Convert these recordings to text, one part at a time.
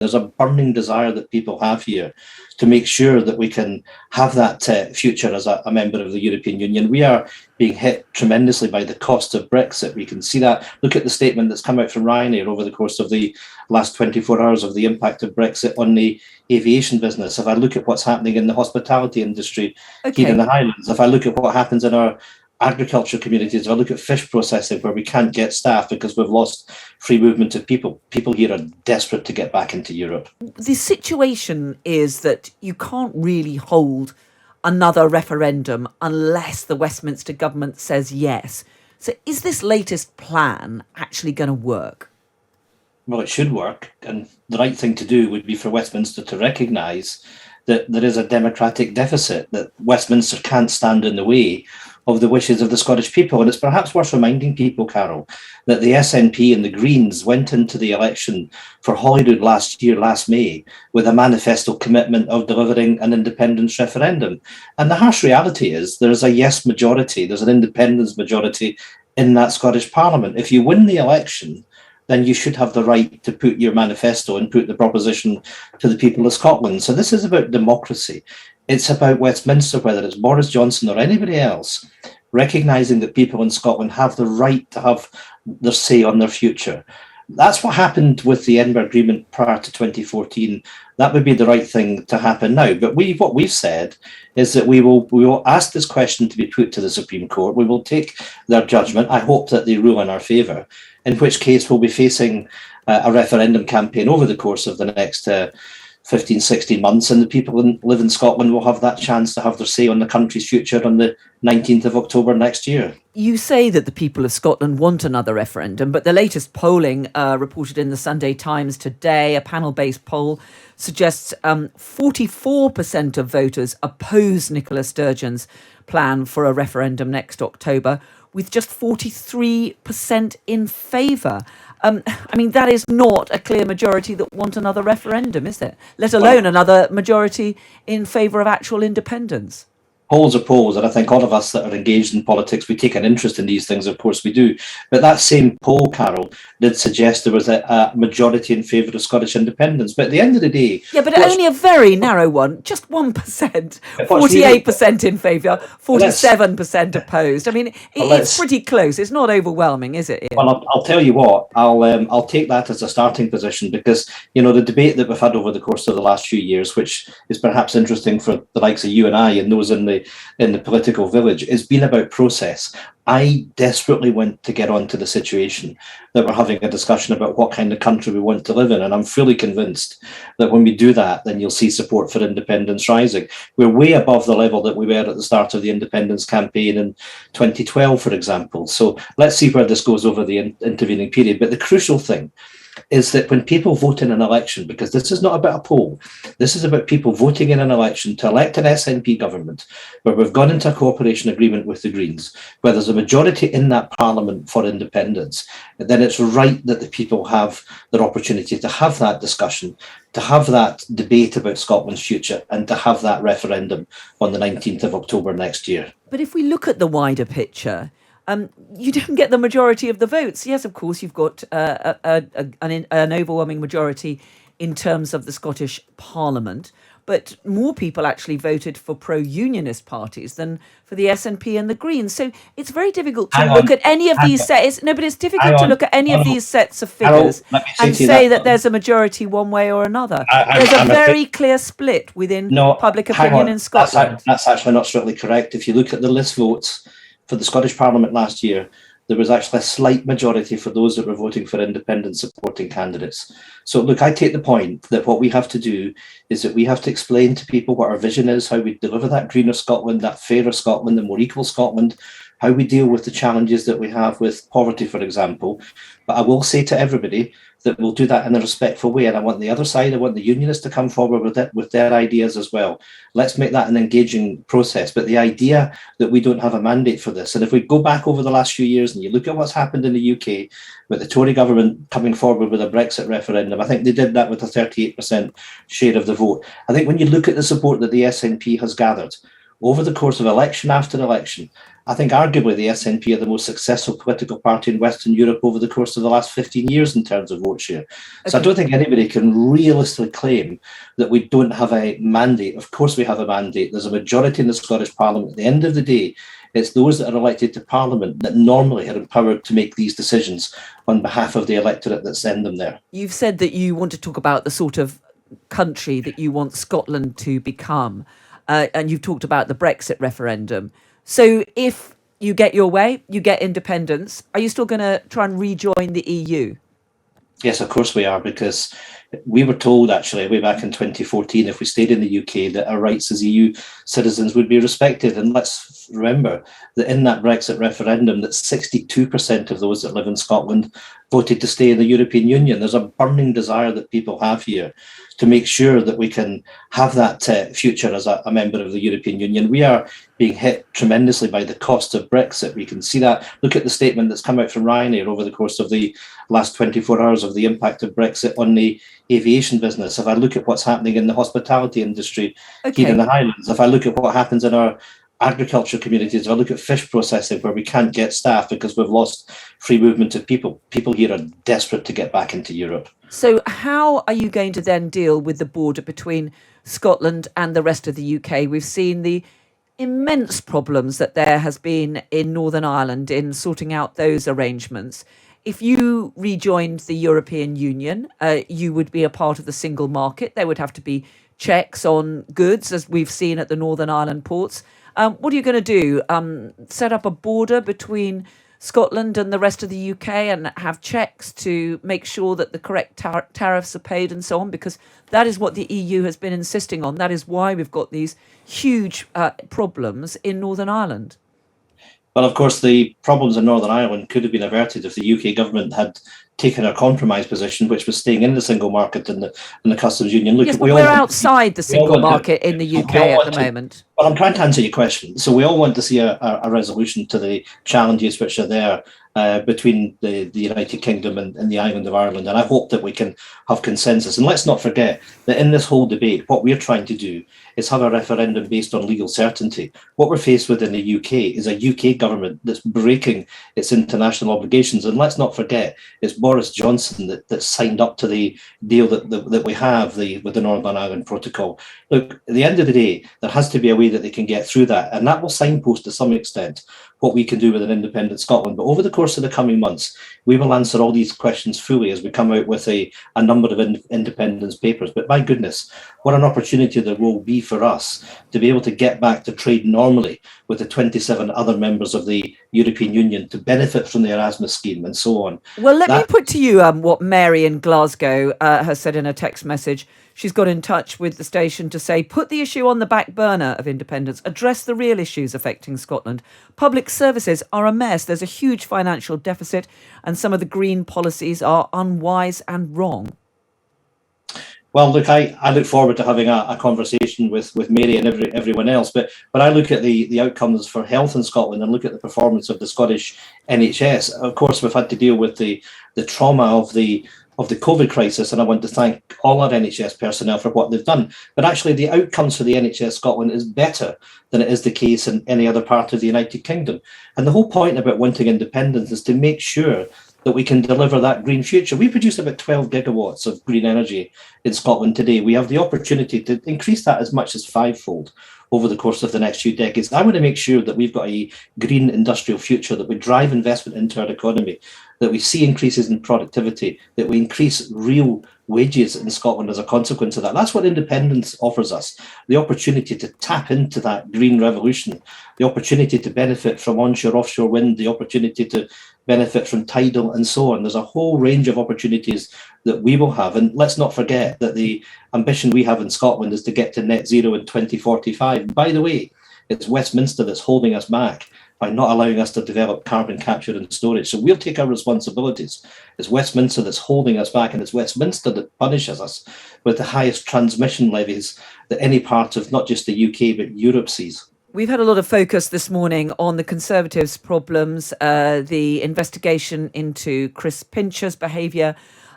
There's a burning desire that people have here to make sure that we can have that future as a member of the European Union. We are being hit tremendously by the cost of Brexit. We can see that. Look at the statement that's come out from Ryanair over the course of the last 24 hours of the impact of Brexit on the aviation business. If I look at what's happening in the hospitality industry here in the Highlands, if I look at what happens in our agriculture communities, if I look at fish processing where we can't get staff because we've lost free movement of people here are desperate to get back into Europe. The situation is that you can't really hold another referendum unless the Westminster government says yes. So is this latest plan actually going to work? Well, it should work, and the right thing to do would be for Westminster to recognise that there is a democratic deficit, that Westminster can't stand in the way of the wishes of the Scottish people. And it's perhaps worth reminding people, Carol, that the SNP and the Greens went into the election for Holyrood last May, with a manifesto commitment of delivering an independence referendum. And the harsh reality is there is a yes majority, there's an independence majority in that Scottish Parliament. If you win the election, then you should have the right to put your manifesto and put the proposition to the people of Scotland. So this is about democracy. It's about Westminster, whether it's Boris Johnson or anybody else, recognising that people in Scotland have the right to have their say on their future. That's what happened with the Edinburgh Agreement prior to 2014. That would be the right thing to happen now. But what we've said is that we will ask this question to be put to the Supreme Court. We will take their judgment. I hope that they rule in our favour, in which case we'll be facing a referendum campaign over the course of the next 15, 16 months, and the people who live in Scotland will have that chance to have their say on the country's future on the 19th of October next year. You say that the people of Scotland want another referendum, but the latest polling reported in the Sunday Times today, a panel-based poll, suggests 44% of voters oppose Nicola Sturgeon's plan for a referendum next October, with just 43% in favour. I mean, that is not a clear majority that want another referendum, is it? Let alone another majority in favour of actual independence. Polls are polls, and I think all of us that are engaged in politics, we take an interest in these things, of course we do. But that same poll, Carol, did suggest there was a majority in favour of Scottish independence. But at the end of the day... Yeah, but only a very narrow one, just 1%, 48% in favour, 47% opposed. I mean, it's pretty close. It's not overwhelming, is it, Ian? Well, I'll tell you what, I'll take that as a starting position because, you know, the debate that we've had over the course of the last few years, which is perhaps interesting for the likes of you and I and those in the political village, has been about process. I desperately want to get onto the situation that we're having a discussion about what kind of country we want to live in. And I'm fully convinced that when we do that, then you'll see support for independence rising. We're way above the level that we were at the start of the independence campaign in 2012, for example. So let's see where this goes over the intervening period. But the crucial thing is that when people vote in an election, because this is not about a poll, this is about people voting in an election to elect an SNP government, where we've gone into a cooperation agreement with the Greens, where there's a majority in that parliament for independence, then it's right that the people have their opportunity to have that discussion, to have that debate about Scotland's future, and to have that referendum on the 19th of October next year. But if we look at the wider picture, you don't get the majority of the votes. Yes, of course, you've got an overwhelming majority in terms of the Scottish Parliament, but more people actually voted for pro-unionist parties than for the SNP and the Greens. So it's very difficult to look at any of these sets. No, but it's difficult to look at any of these sets of figures and say that there's a majority one way or another. There's a very clear split within public opinion in Scotland. That's actually not strictly correct. If you look at the list votes for the Scottish Parliament last year, there was actually a slight majority for those that were voting for independent supporting candidates. So look, I take the point that what we have to do is that we have to explain to people what our vision is, how we deliver that greener Scotland, that fairer Scotland, the more equal Scotland, how we deal with the challenges that we have with poverty, for example. But I will say to everybody that we'll do that in a respectful way. And I want the other side, I want the unionists to come forward with their ideas as well. Let's make that an engaging process. But the idea that we don't have a mandate for this, and if we go back over the last few years and you look at what's happened in the UK with the Tory government coming forward with a Brexit referendum, I think they did that with a 38% share of the vote. I think when you look at the support that the SNP has gathered, over the course of election after election. I think arguably the SNP are the most successful political party in Western Europe over the course of the last 15 years in terms of vote share. So I don't think anybody can realistically claim that we don't have a mandate. Of course we have a mandate. There's a majority in the Scottish Parliament. At the end of the day, it's those that are elected to Parliament that normally are empowered to make these decisions on behalf of the electorate that send them there. You've said that you want to talk about the sort of country that you want Scotland to become, and you've talked about the Brexit referendum. So if you get your way, you get independence, are you still going to try and rejoin the EU? Yes, of course we are, because we were told actually way back in 2014, if we stayed in the UK, that our rights as EU citizens would be respected. And let's remember that in that Brexit referendum, that 62% of those that live in Scotland voted to stay in the European Union. There's a burning desire that people have here to make sure that we can have that future as a member of the European Union. We are being hit tremendously by the cost of Brexit. We can see that. Look at the statement that's come out from Ryanair over the course of the last 24 hours of the impact of Brexit on the aviation business. If I look at what's happening in the hospitality industry here in the Highlands, if I look at what happens in our agriculture communities, if I look at fish processing where we can't get staff because we've lost free movement of people, people here are desperate to get back into Europe. So how are you going to then deal with the border between Scotland and the rest of the UK? We've seen the immense problems that there has been in Northern Ireland in sorting out those arrangements. If you rejoined the European Union, you would be a part of the single market. There would have to be checks on goods, as we've seen at the Northern Ireland ports. What are you going to do? Set up a border between Scotland and the rest of the UK and have checks to make sure that the correct tariffs are paid and so on? Because that is what the EU has been insisting on. That is why we've got these huge problems in Northern Ireland. Well, of course, the problems in Northern Ireland could have been averted if the UK government had taken a compromise position, which was staying in the single market and the customs union. Look, yes, but we're outside the single market in the UK at the moment. Well, I'm trying to answer your question. So we all want to see a resolution to the challenges which are there between the United Kingdom and the island of Ireland. And I hope that we can have consensus. And let's not forget that in this whole debate, what we're trying to do is have a referendum based on legal certainty. What we're faced with in the UK is a UK government that's breaking its international obligations. And let's not forget, it's Boris Johnson that signed up to the deal that we have with the Northern Ireland Protocol. Look, at the end of the day, there has to be a way that they can get through that. And that will signpost to some extent what we can do with an independent Scotland. But over the course of the coming months, we will answer all these questions fully as we come out with a number of independence papers. But my goodness, what an opportunity there will be for us to be able to get back to trade normally with the 27 other members of the European Union, to benefit from the Erasmus scheme and so on. Well, let me put to you what Mary in Glasgow has said in a text message. She's got in touch with the station to say, put the issue on the back burner of independence, address the real issues affecting Scotland. Public services are a mess. There's a huge financial deficit and some of the green policies are unwise and wrong. Well, look, I look forward to having a conversation with Mary and everyone else. But when I look at the outcomes for health in Scotland and look at the performance of the Scottish NHS, of course, we've had to deal with the trauma of the COVID crisis, and I want to thank all our NHS personnel for what they've done. But actually, the outcomes for the NHS Scotland is better than it is the case in any other part of the United Kingdom. And the whole point about wanting independence is to make sure that we can deliver that green future. We produce about 12 gigawatts of green energy in Scotland today. We have the opportunity to increase that as much as fivefold over the course of the next few decades. I want to make sure that we've got a green industrial future, that we drive investment into our economy, that we see increases in productivity, that we increase real wages in Scotland as a consequence of that. That's what independence offers us, the opportunity to tap into that green revolution, the opportunity to benefit from onshore, offshore wind, the opportunity to benefit from tidal and so on. There's a whole range of opportunities that we will have. And let's not forget that the ambition we have in Scotland is to get to net zero in 2045. By the way, it's Westminster that's holding us back by not allowing us to develop carbon capture and storage. So we'll take our responsibilities. It's Westminster that's holding us back, and it's Westminster that punishes us with the highest transmission levies that any part of not just the UK, but Europe sees. We've had a lot of focus this morning on the Conservatives' problems, the investigation into Chris Pincher's behaviour.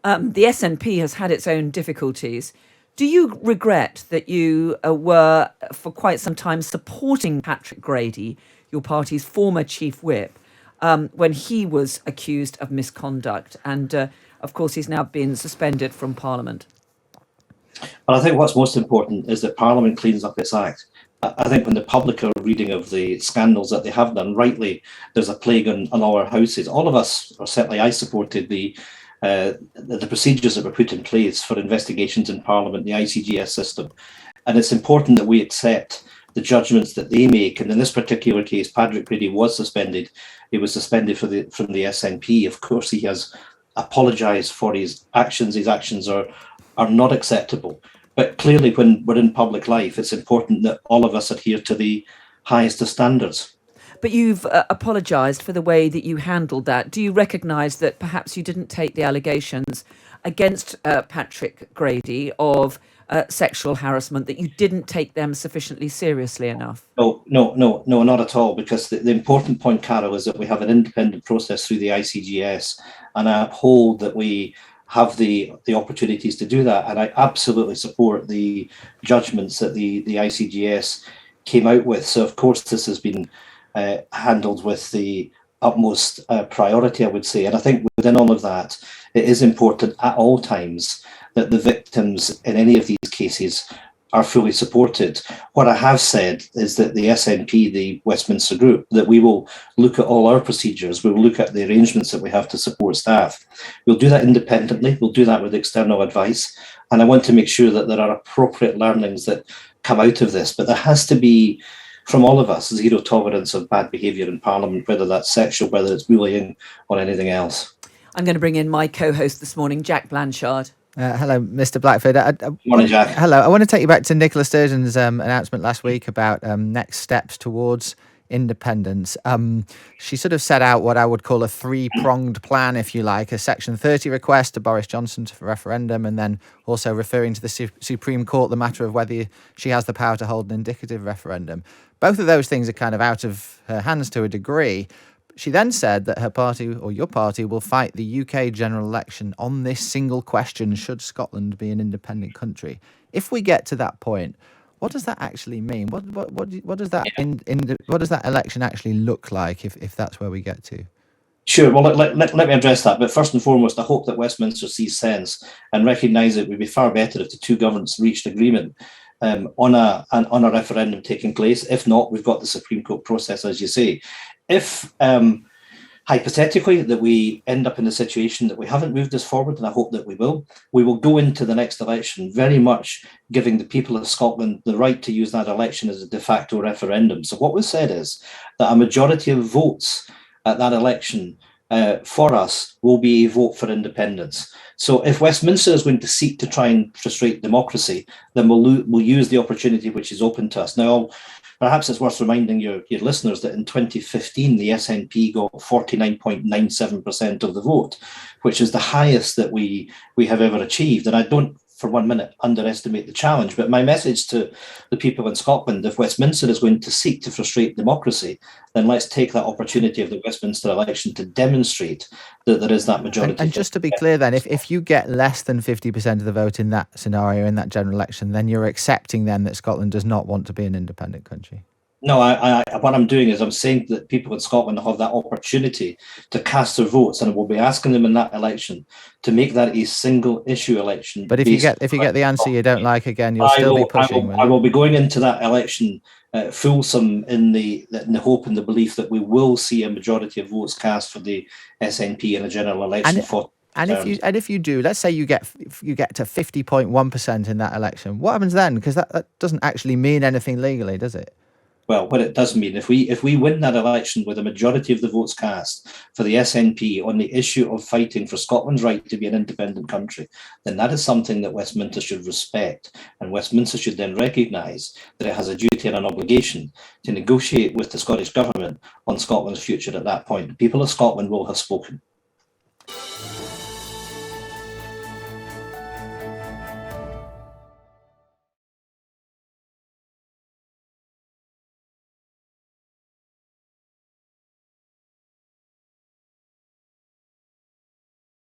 The SNP has had its own difficulties. Do you regret that you were for quite some time supporting Patrick Grady, your party's former chief whip, when he was accused of misconduct? And of course, he's now been suspended from Parliament. But I think what's most important is that Parliament cleans up its act. I think when the public are reading of the scandals that they have done, rightly, there's a plague on our houses. All of us, or certainly I, supported the procedures that were put in place for investigations in Parliament, the ICGS system. And it's important that we accept the judgments that they make. And in this particular case, Patrick Grady was suspended. He was suspended from the SNP. Of course, he has apologised for his actions. His actions are not acceptable. But clearly, when we're in public life, it's important that all of us adhere to the highest of standards. But you've apologised for the way that you handled that. Do you recognise that perhaps you didn't take the allegations against Patrick Grady of sexual harassment, that you didn't take them sufficiently seriously enough? No, not at all. Because the important point, Carol, is that we have an independent process through the ICGS, and I uphold that we have the opportunities to do that. And I absolutely support the judgments that the ICGS came out with. So, of course, this has been handled with the utmost priority, I would say. And I think within all of that, it is important at all times that the victims in any of these cases are fully supported. What I have said is that the SNP, the Westminster Group, that we will look at all our procedures, we will look at the arrangements that we have to support staff. We'll do that independently, we'll do that with external advice, and I want to make sure that there are appropriate learnings that come out of this. But there has to be, from all of us, zero tolerance of bad behaviour in Parliament, whether that's sexual, whether it's bullying or anything else. I'm going to bring in my co-host this morning, Jack Blanchard. Hello, Mr. Blackford. Morning, Jack. Hello. I want to take you back to Nicola Sturgeon's announcement last week about next steps towards independence. She sort of set out what I would call a three-pronged plan, if you like, a Section 30 request to Boris Johnson for referendum, and then also referring to the Supreme Court the matter of whether she has the power to hold an indicative referendum. Both of those things are kind of out of her hands to a degree. She then said that her party, or your party, will fight the UK general election on this single question: should Scotland be an independent country? If we get to that point, what does that actually mean? What does that what does that election actually look like if that's where we get to? Sure. Well, let me address that. But first and foremost, I hope that Westminster sees sense and recognise it would be far better if the two governments reached agreement on a referendum taking place. If not, we've got the Supreme Court process, as you say. If hypothetically that we end up in the situation that we haven't moved this forward, and I hope that we will go into the next election very much giving the people of Scotland the right to use that election as a de facto referendum. So what we've said is that a majority of votes at that election for us will be a vote for independence. So if Westminster is going to seek to try and frustrate democracy, then we'll use the opportunity which is open to us. Now, perhaps it's worth reminding your listeners that in 2015, the SNP got 49.97% of the vote, which is the highest that we have ever achieved. And I don't for 1 minute underestimate the challenge. But my message to the people in Scotland, if Westminster is going to seek to frustrate democracy, then let's take that opportunity of the Westminster election to demonstrate that there is that majority. And just to be clear then, if you get less than 50% of the vote in that scenario, in that general election, then you're accepting then that Scotland does not want to be an independent country? No, what I'm doing is I'm saying that people in Scotland have that opportunity to cast their votes, and we'll be asking them in that election to make that a single issue election. But if you get the answer you don't like again, you'll still be pushing. I will be going into that election fulsome in the hope and the belief that we will see a majority of votes cast for the SNP in a general election. And if you do, let's say you get to 50.1% in that election, what happens then? Because that doesn't actually mean anything legally, does it? Well, what it does mean, if we win that election with a majority of the votes cast for the SNP on the issue of fighting for Scotland's right to be an independent country, then that is something that Westminster should respect. And Westminster should then recognise that it has a duty and an obligation to negotiate with the Scottish Government on Scotland's future at that point. The people of Scotland will have spoken.